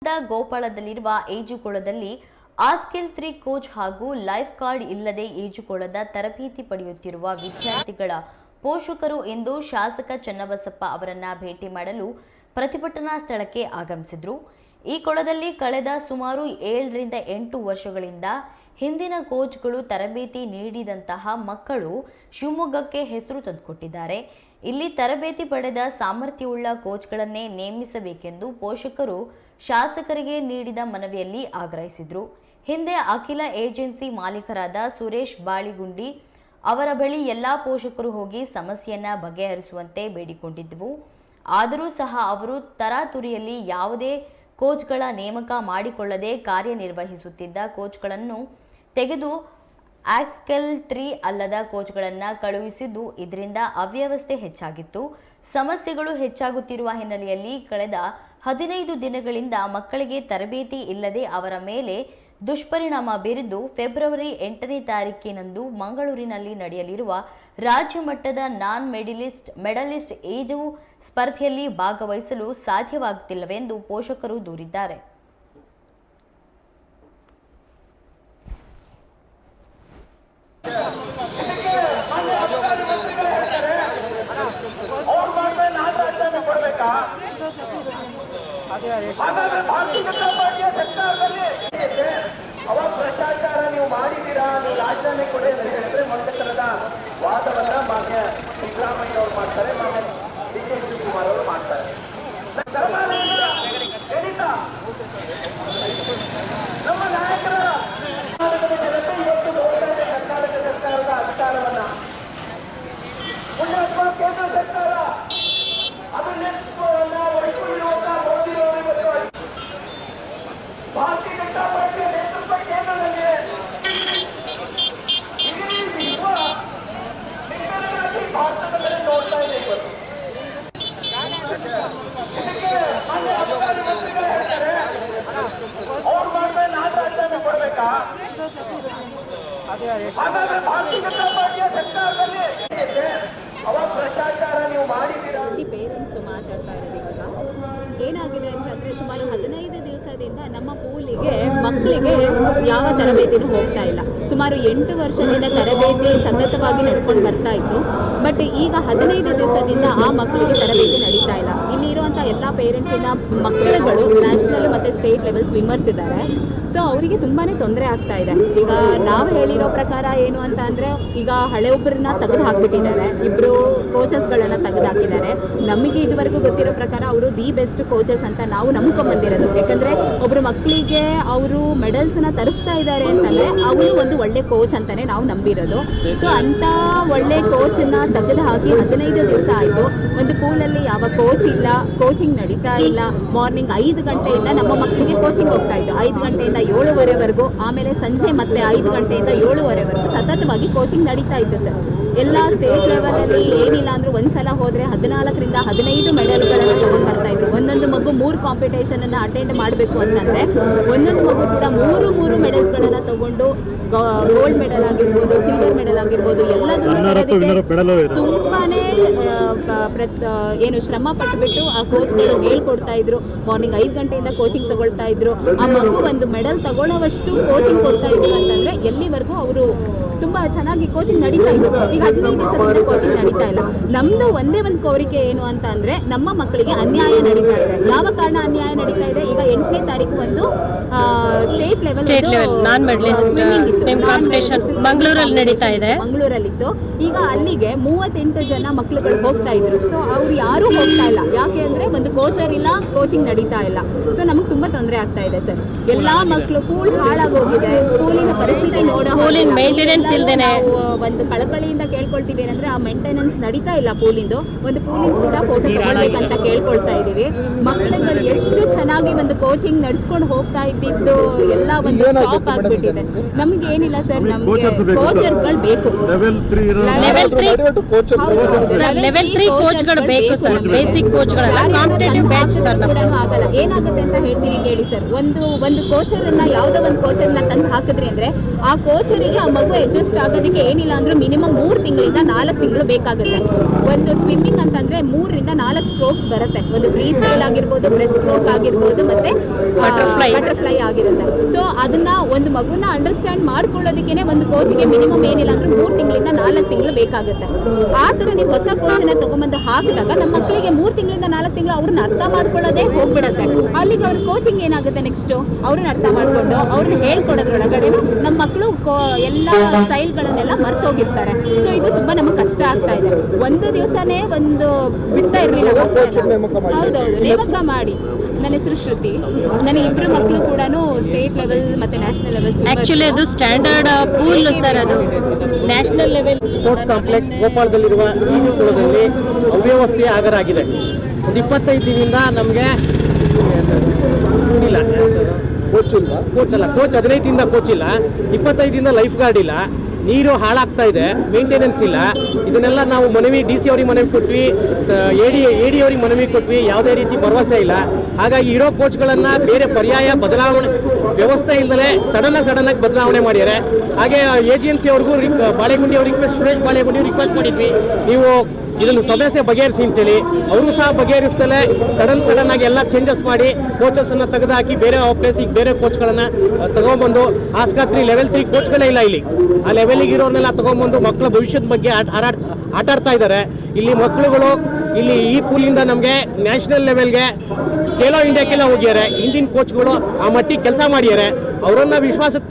ಗೋಪಾಳದಲ್ಲಿರುವ ಈಜುಕೊಳದಲ್ಲಿ ಆಸ್ಕಿಲ್ 3 coach ಹಾಗೂ life guard ಇಲ್ಲದೆ ಈಜುಕೊಳದ ತರಬೇತಿ ಪಡೆಯುತ್ತಿರುವ ವಿದ್ಯಾರ್ಥಿಗಳ ಪೋಷಕರು ಇಂದು ಶಾಸಕ ಚನ್ನಬಸಪ್ಪ ಅವರನ್ನ ಭೇಟಿ ಮಾಡಲು ಪ್ರತಿಭಟನಾ ಸ್ಥಳಕ್ಕೆ ಆಗಮಿಸಿದರು। ಈ ಕೊಳದಲ್ಲಿ ಕಳೆದ ಸುಮಾರು 7 ರಿಂದ 8 ವರ್ಷಗಳಿಂದ ಹಿಂದಿನ ಕೋಚ್ಗಳು ತರಬೇತಿ ನೀಡಿದಂತಹ ಮಕ್ಕಳು ಶಿವಮೊಗ್ಗಕ್ಕೆ ಹೆಸರು ತಂದುಕೊಟ್ಟಿದ್ದಾರೆ। ಇಲ್ಲಿ ತರಬೇತಿ ಪಡೆದ ಸಾಮರ್ಥ್ಯವುಳ್ಳ ಕೋಚ್ಗಳನ್ನೇ ನೇಮಿಸಬೇಕೆಂದು ಪೋಷಕರು ಶಾಸಕರಿಗೆ ನೀಡಿದ ಮನವಿಯಲ್ಲಿ ಆಗ್ರಹಿಸಿದರು। ಹಿಂದೆ ಅಖಿಲ ಏಜೆನ್ಸಿ ಮಾಲೀಕರಾದ ಸುರೇಶ್ ಬಾಳಿಗುಂಡಿ ಅವರ ಬಳಿ ಎಲ್ಲಾ ಪೋಷಕರು ಹೋಗಿ ಸಮಸ್ಯೆಯನ್ನ ಬಗೆಹರಿಸುವಂತೆ ಬೇಡಿಕೊಂಡಿದ್ದೆವು। ಆದರೂ ಸಹ ಅವರು ತರಾತುರಿಯಲ್ಲಿ ಯಾವುದೇ ಕೋಚ್ಗಳ ನೇಮಕ ಮಾಡಿಕೊಳ್ಳದೆ ಕಾರ್ಯನಿರ್ವಹಿಸುತ್ತಿದ್ದ ಕೋಚ್ಗಳನ್ನು ತೆಗೆದು ಆಸ್ಕಿಲ್ 3 ಅಲ್ಲದ ಕೋಚ್ಗಳನ್ನು ಕಳುಹಿಸಿದ್ದು ಇದರಿಂದ ಅವ್ಯವಸ್ಥೆ ಹೆಚ್ಚಾಗಿತ್ತು। ಸಮಸ್ಯೆಗಳು ಹೆಚ್ಚಾಗುತ್ತಿರುವ ಹಿನ್ನೆಲೆಯಲ್ಲಿ ಕಳೆದ 15 ದಿನಗಳಿಂದ ಮಕ್ಕಳಿಗೆ ತರಬೇತಿ ಇಲ್ಲದೆ ಅವರ ಮೇಲೆ ದುಷ್ಪರಿಣಾಮ ಬೀರಿದ್ದು ಫೆಬ್ರವರಿ 8ನೇ ತಾರೀಕಿನಂದು ಮಂಗಳೂರಿನಲ್ಲಿ ನಡೆಯಲಿರುವ ರಾಜ್ಯ ಮಟ್ಟದ ನಾನ್ ಮೆಡಲಿಸ್ಟ್ ಈಜು ಸ್ಪರ್ಧೆಯಲ್ಲಿ ಭಾಗವಹಿಸಲು ಸಾಧ್ಯವಾಗುತ್ತಿಲ್ಲವೆಂದು ಪೋಷಕರು ದೂರಿದ್ದಾರೆ। ಭ್ರಷ್ಟಾಚಾರ ನೀವು ಮಾಡಿದ್ದೀರಾ, ನೀವು ರಾಜಧಾನಿ ಕೊಡಿ ಅಂತ ಹೇಳಿದ್ರೆ ಮೊದಲ ವಾದವನ್ನ ಮಾನ್ಯ ಸಿದ್ದರಾಮಯ್ಯ ಅವರು ಮಾಡ್ತಾರೆ, ಮಾನ್ಯ ಡಿ ಕೆ ಶಿವಕುಮಾರ್ ಅವರು ಮಾಡ್ತಾರೆ। ನಮ್ಮ ನಾಯಕರ ಕರ್ನಾಟಕದ ಜನತೆ ಇವತ್ತು ನೋಡ್ತಾ ಇದೆ ಕರ್ನಾಟಕ ಸರ್ಕಾರದ ಅಧಿಕಾರವನ್ನ ಮುಂದೆ ಕೇಂದ್ರ ಸರ್ಕಾರ ಅದು ನೇತೃತ್ವವನ್ನ ವಹಿಸಿಕೊಳ್ಳುವಂತ ಮೋದಿ ಅವರು ಇವತ್ತು ಭಾರತೀಯ ಜನತಾ ಪಾರ್ಟಿಯ ನೇತೃತ್ವ ಕೇಂದ್ರದಲ್ಲಿ ಇಡೀ ವಿಶ್ವ ನಿಗ್ರಹವಾಗಿ ಭಾರತದ ಮೇಲೆ ನೋಡ್ತಾ ಇದೆ ಇವತ್ತು। ಇದಕ್ಕೆ ಮಾನ್ಯ ಅಧಿಕಾರಿ ಮಂತ್ರಿಗಳು ಹೇಳ್ತಾರೆ ಅವ್ರು ಮಾಡಿದ್ರೆ ನಾನು ರಾಜಧಾನಿ ಕೊಡ್ಬೇಕಾ? ಹಾಗಾದ್ರೆ ಭಾರತೀಯ ಜನತಾ ಪಾರ್ಟಿಯ ಸರ್ಕಾರದಲ್ಲಿ ಅವಾಗ ಭ್ರಷ್ಟಾಚಾರ ನೀವು ಮಾಡಿದ್ದೀರಾ? ಪೇರೆಂಟ್ಸ್ ಮಾತಾಡ್ತಾ ಇರೋದು ಇವಾಗ ಏನಾಗಿದೆ ಅಂತಂದರೆ ಸುಮಾರು 15 ದಿವಸದಿಂದ ನಮ್ಮ ಪೂಲಿಗೆ ಮಕ್ಕಳಿಗೆ ಯಾವ ತರಬೇತಿನೂ ಹೋಗ್ತಾ ಇಲ್ಲ। ಸುಮಾರು 8 ವರ್ಷದಿಂದ ತರಬೇತಿ ಸತತವಾಗಿ ನಡ್ಕೊಂಡು ಬರ್ತಾ ಇತ್ತು, ಬಟ್ ಈಗ 15 ದಿವಸದಿಂದ ಆ ಮಕ್ಕಳಿಗೆ ತರಬೇತಿ ನಡೀತಾ ಇಲ್ಲ। ಇಲ್ಲಿರುವಂಥ ಎಲ್ಲ ಪೇರೆಂಟ್ಸಿನ ಮಕ್ಕಳುಗಳು ನ್ಯಾಷನಲ್ ಮತ್ತು ಸ್ಟೇಟ್ ಲೆವೆಲ್ ಸ್ವಿಮ್ಮರ್ಸ್ ಇದ್ದಾರೆ, ಸೊ ಅವರಿಗೆ ತುಂಬಾ ತೊಂದರೆ ಆಗ್ತಾ ಇದೆ। ಈಗ ನಾವು ಹೇಳಿರೋ ಪ್ರಕಾರ ಏನು ಅಂತ ಅಂದರೆ ಈಗ ಹಳೆ ಒಬ್ಬರನ್ನ ತೆಗೆದು ಹಾಕ್ಬಿಟ್ಟಿದ್ದಾರೆ, ಇಬ್ಬರು ಕೋಚಸ್ಗಳನ್ನು ತೆಗೆದು ಹಾಕಿದ್ದಾರೆ। ನಮಗೆ ಇದುವರೆಗೂ ಗೊತ್ತಿರೋ ಪ್ರಕಾರ ಅವರು ದಿ ಬೆಸ್ಟ್ ಕೋಚಸ್ ಅಂತ ನಾವು ನಂಬ್ಕೊಂಡ್ಬಂದಿರೋದು, ಯಾಕಂದರೆ ಒಬ್ಬರು ಮಕ್ಕಳಿಗೆ ಅವರು ಮೆಡಲ್ಸನ್ನ ತರಿಸ್ತಾ ಇದ್ದಾರೆ ಅಂತಂದರೆ ಅವರು ಒಂದು ಒಳ್ಳೆ ಕೋಚ್ ಅಂತಲೇ ನಾವು ನಂಬಿರೋದು। ಸೊ ಅಂಥ ಒಳ್ಳೆ ಕೋಚನ್ನು ತೆಗೆದು ಹಾಕಿ 15 ದಿವಸ ಆಯಿತು, ಒಂದು ಪೂಲಲ್ಲಿ ಯಾವ ಕೋಚ್ ಇಲ್ಲ, ಕೋಚಿಂಗ್ ನಡೀತಾ ಇಲ್ಲ। ಮಾರ್ನಿಂಗ್ 5 ಗಂಟೆಯಿಂದ ನಮ್ಮ ಮಕ್ಕಳಿಗೆ ಕೋಚಿಂಗ್ ಹೋಗ್ತಾ ಇತ್ತು, 5 ಗಂಟೆಯಿಂದ 7:30ವರೆಗೂ, ಆಮೇಲೆ ಸಂಜೆ ಮತ್ತೆ 5 ಗಂಟೆಯಿಂದ 7:30ವರೆಗೂ ಸತತವಾಗಿ ಕೋಚಿಂಗ್ ನಡೀತಾ ಇತ್ತು ಸರ್। ಎಲ್ಲ ಸ್ಟೇಟ್ ಲೆವೆಲಲ್ಲಿ ಏನಿಲ್ಲ ಅಂದರೂ ಒಂದು ಸಲ ಹೋದರೆ 14 ರಿಂದ 15 ಮೆಡಲ್ಗಳನ್ನು ತೊಗೊಂಡು ಬರ್ತಾ ಇದ್ರು। ಒಂದೊಂದು ಮಗು 3 ಕಾಂಪಿಟೇಷನನ್ನು ಅಟೆಂಡ್ ಮಾಡಬೇಕು ಅಂತಂದರೆ ಒಂದೊಂದು ಮಗು ಕೂಡ 3 ಮೆಡಲ್ಸ್ಗಳನ್ನು ತೊಗೊಂಡು ಗೋಲ್ಡ್ ಮೆಡಲ್ ಆಗಿರ್ಬೋದು, ಸಿಲ್ವರ್ ಮೆಡಲ್ ಆಗಿರ್ಬೋದು, ಎಲ್ಲದನ್ನು ತರೋದಕ್ಕೆ ತುಂಬಾ ಏನು ಶ್ರಮ ಪಟ್ಟುಬಿಟ್ಟು ಆ ಕೋಚ್ಗಳು ಹೇಳ್ಕೊಡ್ತಾ ಇದ್ರು। ಮಾರ್ನಿಂಗ್ 5 ಗಂಟೆಯಿಂದ ಕೋಚಿಂಗ್ ತಗೊಳ್ತಾ ಇದ್ರು, ಆ ಮಗು ಒಂದು ಮೆಡಲ್ ತಗೊಳ್ಳೋವಷ್ಟು ಕೋಚಿಂಗ್ ಕೊಡ್ತಾ ಇದ್ರು ಅಂತಂದರೆ ಎಲ್ಲಿವರೆಗೂ ಅವರು ತುಂಬ ಚೆನ್ನಾಗಿ ಕೋಚಿಂಗ್ ನಡೀತಾ ಇತ್ತು। ಈಗ 15 ದಿವಸದಿಂದ ಕೋಚಿಂಗ್ ನಡೀತಾ ಇಲ್ಲ। ನಮ್ಮದು ಒಂದೇ ಒಂದು ಕೋರಿಕೆ ಏನು ಅಂತ ಅಂದರೆ ನಮ್ಮ ಮಕ್ಕಳಿಗೆ ಅನ್ಯಾಯ ನಡೀತಾ ಇದೆ। ಯಾವ ಕಾರಣ ಅನ್ಯಾಯ ನಡೀತಾ ಇದೆ? ಈಗ 8ನೇ ತಾರೀಕು ಒಂದು ಸ್ಟೇಟ್ ಲೆವೆಲ್ ನಾನ್ ಮೆಡಲಿಸ್ಟ್ ಕಾಂಪಿಟೇಷನ್ ಮಂಗಳೂರಲ್ಲಿ ನಡೀತಾ ಇದೆ, ಮಂಗಳೂರಲ್ಲಿತ್ತು। ಈಗ ಅಲ್ಲಿಗೆ 38 ಜನ ಮಕ್ಕಳುಗಳು ಹೋಗ್ತಾ ಇದ್ರು, ಸೊ ಅವ್ರು ಯಾರೂ ಹೋಗ್ತಾ ಇಲ್ಲ। ಯಾಕೆ ಅಂದರೆ ಒಂದು ಕೋಚರ್ ಇಲ್ಲ, ಕೋಚಿಂಗ್ ನಡೀತಾ ಇಲ್ಲ, ಸೊ ನಮಗೆ ತುಂಬ ತೊಂದರೆ ಆಗ್ತಾ ಇದೆ ಸರ್। ಎಲ್ಲಾ ಮಕ್ಕಳು ಪೂಲ್ ಹಾಳಾಗೋಗಿದೆ, ಪೂಲಿನ ಪರಿಸ್ಥಿತಿ ಮೇಂಟೆನೆನ್ಸ್ ಇಲ್ದೇನೆ ನಾವು ಒಂದು ಕಳಕಳಿಯಿಂದ ಕೇಳ್ಕೊಳ್ತೀವಿ ಏನಂದ್ರೆ ಆ ಮೇಂಟೆನೆನ್ಸ್ ನಡೀತಾ ಇಲ್ಲ ಪೂಲಿಂದು, ಒಂದು ಪೂಲಿಂದ ಕೂಡ ಫೋಟೋ ತಗೊಳ್ಬೇಕಂತ ಕೇಳ್ಕೊಳ್ತಾ ಇದೀವಿ। ಮಕ್ಕಳುಗಳು ಎಷ್ಟು ಚೆನ್ನಾಗಿ ಒಂದು ಕೋಚಿಂಗ್ ನಡ್ಸ್ಕೊಂಡು ಹೋಗ್ತಾ ಇದ್ದಿದ್ದು ಎಲ್ಲ ಒಂದು ಸ್ಟಾಪ್ ಆಗ್ಬಿಟ್ಟಿದೆ। ನಮ್ಗೆ ಏನಿಲ್ಲ ಸರ್, ನಮ್ಗೆ ಕೋಚರ್ಸ್ಗಳು ಬೇಕು, ಲೆವೆಲ್ 3 ಕೋಚ್ಗಳು ಬೇಕು ಸರ್, ಬೇಸಿಕ್ ಕೋಚ್ಗಳಲ್ಲ, ಕಾಂಪಿಟೇಟಿವ್ ಬ್ಯಾಚ್ ಸರ್ ಕೂಡ ಆಗಲ್ಲ। ಏನಾಗುತ್ತೆ ಅಂತ ಹೇಳ್ತೀನಿ ಕೇಳಿ ಸರ್, ಒಂದು ಕೋಚರನ್ನ ಯಾವುದೋ ಒಂದು ಕೋಚರ್ನ ತಂದು ಹಾಕಿದ್ರಿ ಅಂದ್ರೆ ಆ ಕೋಚರಿಗೆ ಆ ಮಗು ಅಡ್ಜಸ್ಟ್ ಆಗೋದಕ್ಕೆ ಏನಿಲ್ಲ ಅಂದ್ರೂ ಮಿನಿಮಮ್ 3 ತಿಂಗಳಿಂದ 4 ತಿಂಗಳು ಬೇಕಾಗುತ್ತೆ। ಒಂದು ಸ್ವಿಮ್ಮಿಂಗ್ ಅಂತಂದ್ರೆ 3 ರಿಂದ 4 ಸ್ಟ್ರೋಕ್ಸ್ ಬರುತ್ತೆ, ಒಂದು ಫ್ರೀ ಸ್ಟೈಲ್ ಆಗಿರ್ಬೋದು, ಬ್ರೆಸ್ಟ್ ಸ್ಟ್ರೋಕ್ ಆಗಿರ್ಬೋದು, ಮತ್ತೆ ಬಟರ್ಫ್ಲೈ ಆಗಿರುತ್ತೆ. ಸೊ ಅದನ್ನ ಒಂದು ಮಗುನ ಅಂಡರ್ಸ್ಟ್ಯಾಂಡ್ ಮಾಡ್ಕೊಳ್ಳೋದಕ್ಕೆ ಒಂದು ಕೋಚ್ಗೆ ಮಿನಿಮಮ್ ಏನಿಲ್ಲ ಅಂದ್ರೆ 3 ತಿಂಗಳಿಂದ 4 ತಿಂಗಳು ಬೇಕಾಗುತ್ತೆ. ಆ ಥರ ನೀವು ಹೊಸ ಕೋಚನ್ನ ತಗೊಂಬಂದು ಹಾಕಿದಾಗ ನಮ್ಮ ಮಕ್ಕಳಿಗೆ 3 ತಿಂಗಳಿಂದ 4 ತಿಂಗಳು ಅವ್ರನ್ನ ಅರ್ಥ ಮಾಡ್ಕೊಳ್ಳೋದೇ ಹೋಗ್ಬಿಡುತ್ತೆ. ಅಲ್ಲಿಗೆ ಅವ್ರ ಕೋಚಿಂಗ್ ಏನಾಗುತ್ತೆ, ನೆಕ್ಸ್ಟ್ ಅವ್ರನ್ನ ಅರ್ಥ ಮಾಡ್ಕೊಂಡು ಅವ್ರನ್ನ ಹೇಳ್ಕೊಡೋದ್ರೊಳಗಡೆ ನಮ್ಮ ಮಕ್ಕಳು ಎಲ್ಲ ಸ್ಟೈಲ್ಗಳನ್ನೆಲ್ಲ ಮರ್ತೋಗಿರ್ತಾರೆ. ಸೊ ಇದು ತುಂಬಾ ನಮಗೆ ಕಷ್ಟ ಆಗ್ತಾ ಇದೆ. ಒಂದು ದಿವಸನೇ ಒಂದು ಬಿಡ್ತಾ ಇರಲಿಲ್ಲ. ಹೌದೌದು, ನೇಮಕ ಮಾಡಿ. ನನ್ನ ಹೆಸರು ಶ್ರುತಿ. ನನಗೆ 2 ಮಕ್ಕಳು ಕೂಡ ಸ್ಟೇಟ್ ಲೆವೆಲ್ ಮತ್ತೆ ನ್ಯಾಷನಲ್ ಲೆವೆಲ್. ಆಕ್ಚುಲಿ ಅದು ಸ್ಟ್ಯಾಂಡರ್ಡ್ ಪೂಲ್ ಸರ್, ಅದು ನ್ಯಾಷನಲ್ ಲೆವೆಲ್. ಸ್ಪೋರ್ಟ್ಸ್ ಕಾಂಪ್ಲೆಕ್ಸ್ ಗೋಪಾಳದಲ್ಲಿರುವ ಈಜುಕೊಳದಲ್ಲಿ ಅವ್ಯವಸ್ಥೆ ಆಗರಾಗಿದೆ. ಒಂದು 25 ದಿನದಿಂದ ನಮಗೆ ಇಲ್ಲ ಕೋಚ್ 15 ದಿನದಿಂದ ಕೋಚ್ ಇಲ್ಲ, 25 ದಿನದಿಂದ ಲೈಫ್ ಗಾರ್ಡ್ ಇಲ್ಲ, ನೀರು ಹಾಳಾಗ್ತಾ ಇದೆ, ಮೇಂಟೆನೆನ್ಸ್ ಇಲ್ಲ. ಇದನ್ನೆಲ್ಲ ನಾವು ಮನವಿ ಡಿ ಸಿ ಅವ್ರಿಗೆ ಮನವಿ ಕೊಟ್ವಿ, ಎ ಡಿ ಅವ್ರಿಗೆ ಮನವಿ ಕೊಟ್ವಿ, ಯಾವುದೇ ರೀತಿ ಭರವಸೆ ಇಲ್ಲ. ಹಾಗಾಗಿ ಇರೋ ಕೋಚ್ಗಳನ್ನು ಬೇರೆ ಪರ್ಯಾಯ ಬದಲಾವಣೆ ವ್ಯವಸ್ಥೆ ಇಲ್ಲದೆ ಸಡನ್ ಆಗಿ ಬದಲಾವಣೆ ಮಾಡಿದ್ದಾರೆ. ಹಾಗೆ ಏಜೆನ್ಸಿ ಅವ್ರಿಗೂ ಬಾಳೆಗುಂಡಿ ಅವ್ರಿಗೆ ಸುರೇಶ್ ಬಾಳೆಗುಂಡಿ ರಿಕ್ವೆಸ್ಟ್ ಮಾಡಿದ್ವಿ, ನೀವು ಇದನ್ನು ಸಮಸ್ಯೆ ಬಗೆಹರಿಸಿ ಅಂತೇಳಿ. ಅವರು ಸಹ ಬಗೆಹರಿಸ್ತಲೇ ಸಡನ್ ಆಗಿ ಎಲ್ಲ ಚೇಂಜಸ್ ಮಾಡಿ ಕೋಚಸ್ಸನ್ನು ತೆಗೆದುಹಾಕಿ ಬೇರೆ ಪ್ಲೇಸಿಗೆ ಬೇರೆ ಕೋಚ್ಗಳನ್ನು ತಗೊಂಡ್ಬಂದು ಆಸ್ಪತ್ರೆ ಲೆವೆಲ್ 3 ಕೋಚ್ಗಳೇ ಇಲ್ಲ ಇಲ್ಲಿ. ಆ ಲೆವೆಲಿಗೆ ಇರೋರ್ನೆಲ್ಲ ತಗೊಂಡ್ಬಂದು ಮಕ್ಕಳ ಭವಿಷ್ಯದ ಬಗ್ಗೆ ಆಟಾಡ್ತಾ ಇದ್ದಾರೆ. ಇಲ್ಲಿ ಮಕ್ಕಳುಗಳು ಇಲ್ಲಿ ಈ ಪೂಲಿಂದ ನಮಗೆ ನ್ಯಾಷನಲ್ ಲೆವೆಲ್ಗೆ ಖೇಲೋ ಇಂಡಿಯಾಕ್ಕೆಲ್ಲ ಹೋಗ್ಯಾರೆ. ಹಿಂದಿನ ಕೋಚ್ಗಳು ಆ ಮಟ್ಟಿಗೆ ಕೆಲಸ ಮಾಡಿದ್ದಾರೆ. ಅವರನ್ನ ವಿಶ್ವಾಸಕ್ಕೆ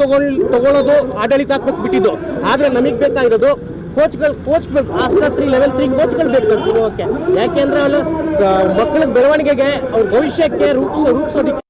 ತಗೊಳ್ಳೋದು ಆಡಳಿತಾತ್ಮಕ ಬಿಟ್ಟಿದ್ದು. ಆದರೆ ನಮಗೆ ಬೇಕಾಗಿರೋದು ಕೋಚ್ಗಳು ಆಸ್ಪತ್ರೆ ಲೆವೆಲ್ 3 ಕೋಚ್ಗಳು ಬೇಕು ಓಕೆ. ಯಾಕೆಂದ್ರೆ ಅವರು ಮಕ್ಕಳ ಬೆಳವಣಿಗೆಗೆ ಅವ್ರ ಭವಿಷ್ಯಕ್ಕೆ ರೂಪಿಸೋದಕ್ಕೆ